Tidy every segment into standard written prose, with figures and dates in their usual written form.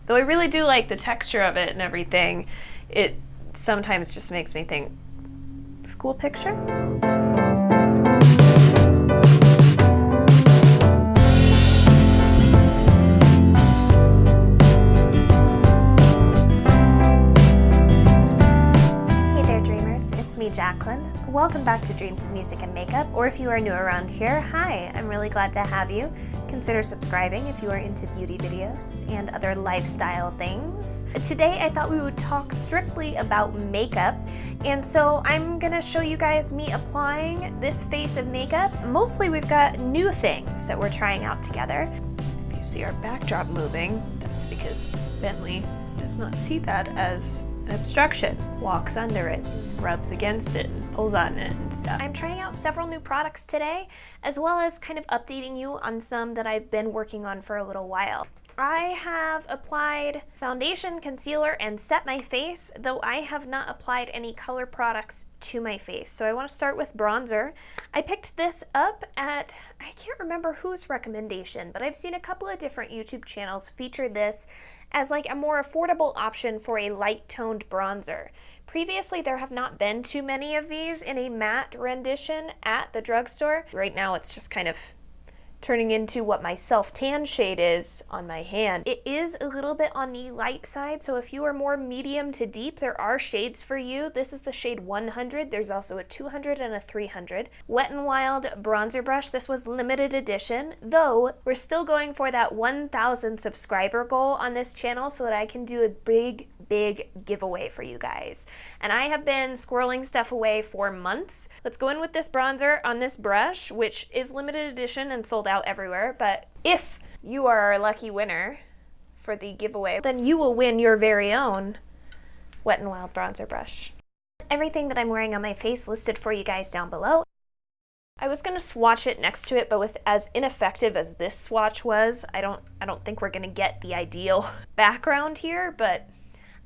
Though I really do like the texture of it and everything, it sometimes just makes me think, school picture? Jacqueline. Welcome back to Dreams of Music and Makeup, or if you are new around here, hi, I'm really glad to have you. Consider subscribing if you are into beauty videos and other lifestyle things. Today I thought we would talk strictly about makeup, and so I'm gonna show you guys me applying this face of makeup. Mostly we've got new things that we're trying out together. If you see our backdrop moving, that's because Bentley does not see that as an obstruction, walks under it, rubs against it, pulls on it and stuff. I'm trying out several new products today, as well as kind of updating you on some that I've been working on for a little while. I have applied foundation, concealer, and set my face, though I have not applied any color products to my face. So I want to start with bronzer. I picked this up at, I can't remember whose recommendation, but I've seen a couple of different YouTube channels feature this as like a more affordable option for a light-toned bronzer. Previously, there have not been too many of these in a matte rendition at the drugstore. Right now, it's just kind of turning into what my self-tan shade is on my hand. It is a little bit on the light side, so if you are more medium to deep, there are shades for you. This is the shade 100. There's also a 200 and a 300. Wet n Wild bronzer brush. This was limited edition, though we're still going for that 1,000 subscriber goal on this channel so that I can do a big giveaway for you guys. And I have been squirreling stuff away for months. Let's go in with this bronzer on this brush, which is limited edition and sold out everywhere, but if you are our lucky winner for the giveaway, then you will win your very own Wet n Wild bronzer brush. Everything that I'm wearing on my face listed for you guys down below. I was gonna swatch it next to it, but with as ineffective as this swatch was, I don't think we're gonna get the ideal background here, but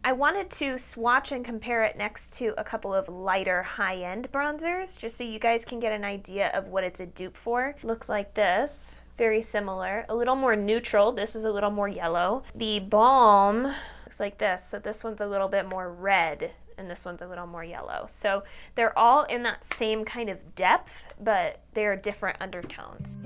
I wanted to swatch and compare it next to a couple of lighter high-end bronzers, just so you guys can get an idea of what it's a dupe for. Looks like this, very similar, a little more neutral. This is a little more yellow. The balm looks like this, so this one's a little bit more red, and this one's a little more yellow. So they're all in that same kind of depth, but they're different undertones.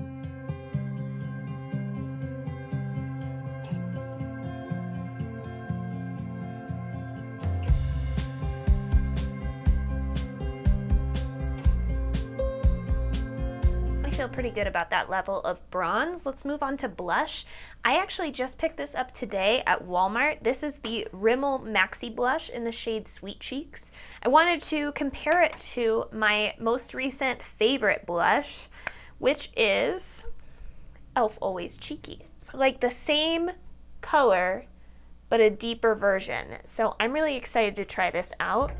I feel pretty good about that level of bronze. Let's move on to blush. I actually just picked this up today at Walmart. This is the Rimmel Maxi Blush in the shade Sweet Cheeks. I wanted to compare it to my most recent favorite blush, which is Elf Always Cheeky. So like the same color, but a deeper version. So I'm really excited to try this out.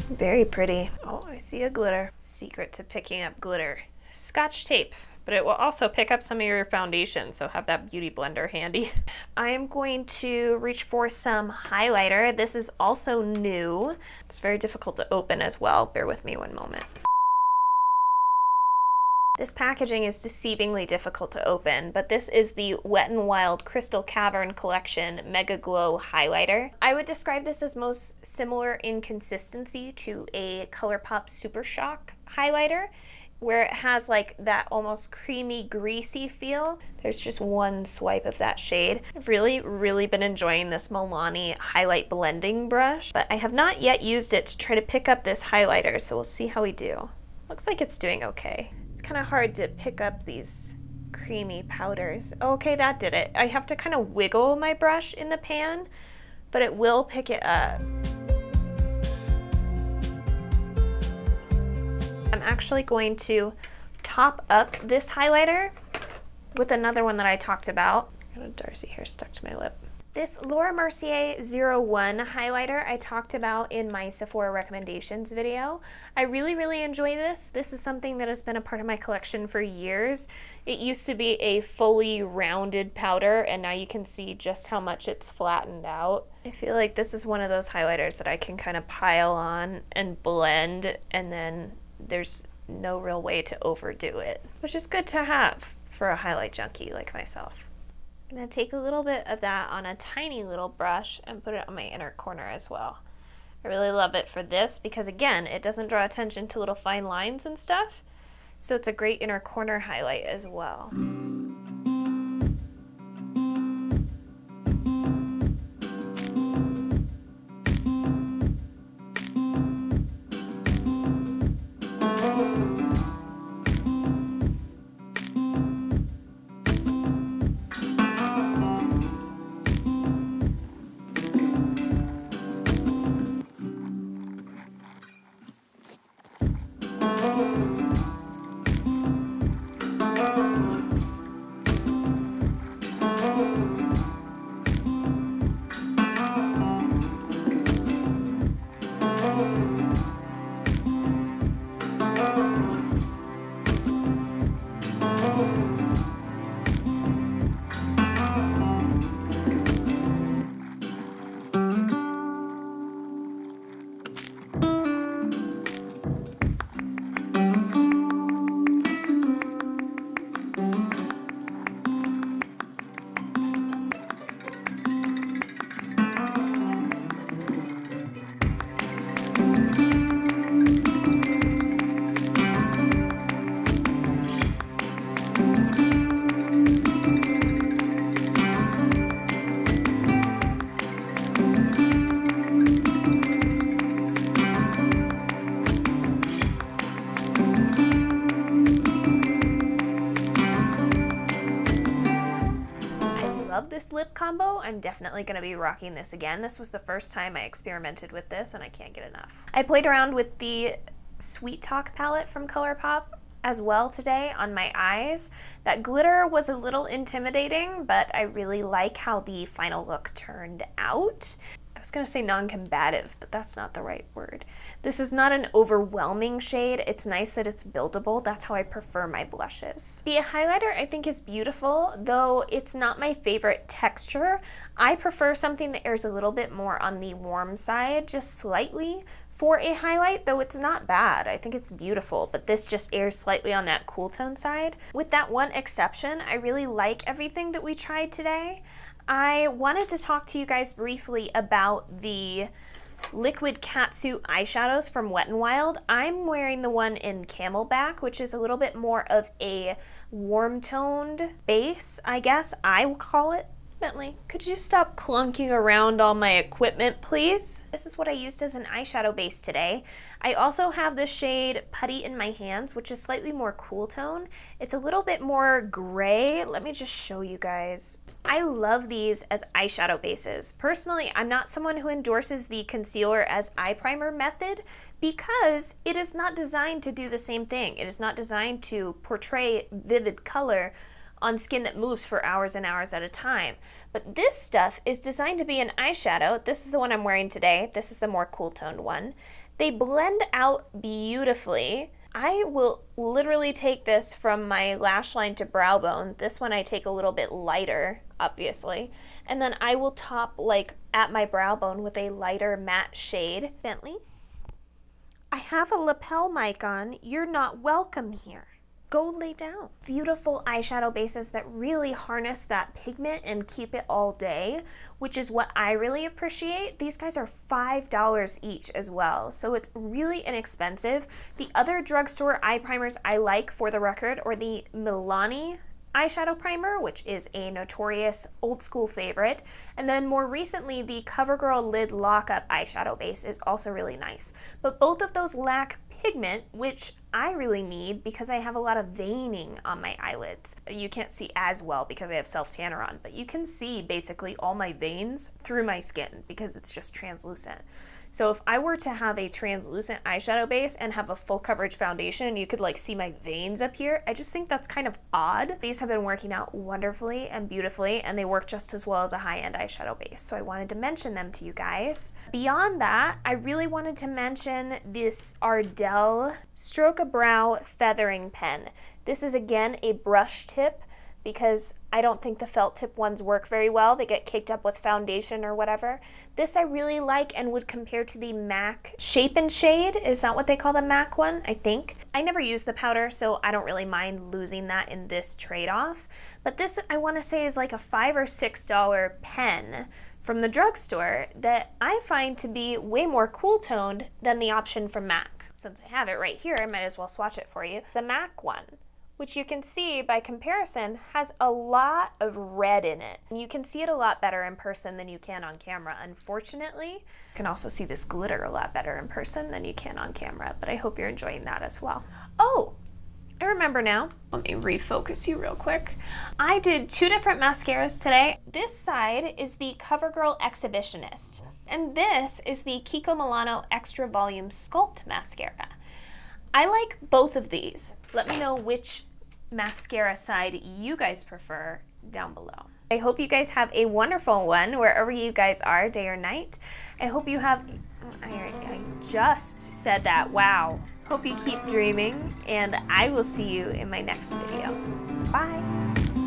Very pretty. Oh, I see a glitter. Secret to picking up glitter. Scotch tape, but it will also pick up some of your foundation, so have that beauty blender handy. I am going to reach for some highlighter. This is also new. It's very difficult to open as well. Bear with me one moment. This packaging is deceivingly difficult to open, but this is the Wet n Wild Crystal Cavern Collection Mega Glow Highlighter. I would describe this as most similar in consistency to a ColourPop Super Shock highlighter, where it has like that almost creamy, greasy feel. There's just one swipe of that shade. I've really been enjoying this Milani highlight blending brush, but I have not yet used it to try to pick up this highlighter, so we'll see how we do. Looks like it's doing okay. It's kind of hard to pick up these creamy powders. Okay, that did it. I have to kind of wiggle my brush in the pan, but it will pick it up. I'm actually going to top up this highlighter with another one that I talked about. I got a Darcy hair stuck to my lip. This Laura Mercier 01 highlighter I talked about in my Sephora recommendations video. I really enjoy this. This is something that has been a part of my collection for years. It used to be a fully rounded powder, and now you can see just how much it's flattened out. I feel like this is one of those highlighters that I can kind of pile on and blend, and then there's no real way to overdo it, which is good to have for a highlight junkie like myself. I'm going to take a little bit of that on a tiny little brush and put it on my inner corner as well. I really love it for this because, again, it doesn't draw attention to little fine lines and stuff, so it's a great inner corner highlight as well. This lip combo, I'm definitely going to be rocking this again. This was the first time I experimented with this and I can't get enough. I played around with the Sweet Talk palette from ColourPop as well today on my eyes. That glitter was a little intimidating, but I really like how the final look turned out. I was going to say non-combative, but that's not the right word. This is not an overwhelming shade. It's nice that it's buildable. That's how I prefer my blushes. The highlighter I think is beautiful, though it's not my favorite texture. I prefer something that airs a little bit more on the warm side, just slightly, for a highlight, though it's not bad. I think it's beautiful, but this just airs slightly on that cool tone side. With that one exception, I really like everything that we tried today. I wanted to talk to you guys briefly about the liquid catsuit eyeshadows from Wet n Wild. I'm wearing the one in Camelback, which is a little bit more of a warm-toned base, I guess I will call it. Bentley, could you stop clunking around all my equipment, please? This is what I used as an eyeshadow base today. I also have the shade Putty in my hands, which is slightly more cool tone. It's a little bit more gray. Let me just show you guys. I love these as eyeshadow bases. Personally, I'm not someone who endorses the concealer as eye primer method because it is not designed to do the same thing. It is not designed to portray vivid color on skin that moves for hours and hours at a time. But this stuff is designed to be an eyeshadow. This is the one I'm wearing today. This is the more cool toned one. They blend out beautifully. I will literally take this from my lash line to brow bone. This one I take a little bit lighter, obviously. And then I will top like at my brow bone with a lighter matte shade. Bentley, I have a lapel mic on. You're not welcome here. Go lay down. Beautiful eyeshadow bases that really harness that pigment and keep it all day, which is what I really appreciate. These guys are $5 each as well, so it's really inexpensive. The other drugstore eye primers I like, for the record, or the Milani eyeshadow primer, which is a notorious old school favorite. And then more recently, the CoverGirl Lid Lockup eyeshadow base is also really nice. But both of those lack pigment, which I really need because I have a lot of veining on my eyelids. You can't see as well because I have self-tanner on, but you can see basically all my veins through my skin because it's just translucent. So if I were to have a translucent eyeshadow base and have a full coverage foundation and you could like see my veins up here, I just think that's kind of odd. These have been working out wonderfully and beautifully, and they work just as well as a high-end eyeshadow base. So I wanted to mention them to you guys. Beyond that, I really wanted to mention this Ardell Stroke a Brow Feathering Pen. This is again a brush tip because I don't think the felt tip ones work very well. They get caked up with foundation or whatever. This I really like and would compare to the MAC Shape and Shade. Is that what they call the MAC one? I think. I never use the powder, so I don't really mind losing that in this trade-off. But this, I want to say, is like a $5 or $6 pen from the drugstore that I find to be way more cool toned than the option from MAC. Since I have it right here, I might as well swatch it for you. The MAC one, which you can see by comparison, has a lot of red in it. You can see it a lot better in person than you can on camera, unfortunately. You can also see this glitter a lot better in person than you can on camera, but I hope you're enjoying that as well. Oh, I remember now. Let me refocus you real quick. I did 2 different mascaras today. This side is the Covergirl Exhibitionist, and this is the Kiko Milano Extra Volume Sculpt Mascara. I like both of these. Let me know which mascara side you guys prefer down below. I hope you guys have a wonderful one wherever you guys are, day or night. I hope you have, I just said that, wow. Hope you keep dreaming, and I will see you in my next video. Bye.